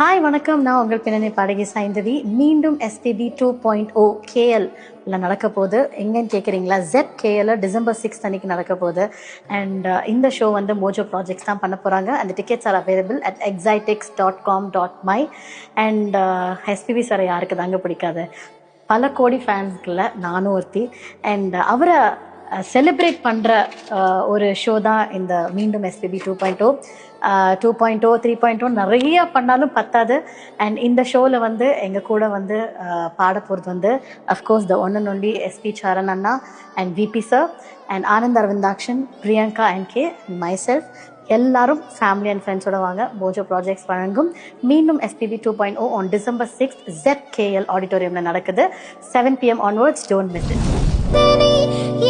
Hi வணக்கம். நான் உங்கள் பின்னணி பாடகி சைந்தவி. மீண்டும் எஸ்பிபி 2.0 கேஎல் நடக்க போகுது. எங்கன்னு கேட்குறீங்களா? ZKL டிசம்பர் 6 அன்னைக்கு நடக்க போகுது. அண்ட் இந்த ஷோ வந்து மோஜோ ப்ராஜெக்ட்ஸ் தான் பண்ண போகிறாங்க. அந்த tickets are available at exitix.com.my. And SPB sir யாருக்கு தாங்க பிடிக்காது? பல கோடி ஃபேன்ஸ்களில் நானும் ஒருத்தி. அண்ட் அவரை செலிப்ரேட் பண்ணுற ஒரு ஷோ தான் இந்த மீண்டும் எஸ்பிபி 2.0. 2.0 3.0 நிறைய பண்ணாலும் பத்தாது. அண்ட் இந்த ஷோவில் வந்து எங்கள் கூட வந்து பாட போகிறது வந்து of course the one and only SP Charan அண்ணா and VP sir and Anand Aravindakshan, Priyanka and K, myself. எல்லாரும் ஃபேமிலி அண்ட் ஃப்ரெண்ட்ஸோட வாங்க. மோஜோ ப்ராஜெக்ட்ஸ் வழங்கும் மீண்டும் எஸ்பிபி 2.0 ஆன் டிசம்பர் 6 ZKL ஆடிட்டோரியமில் நடக்குது. 7 PM onwards. Don't miss it.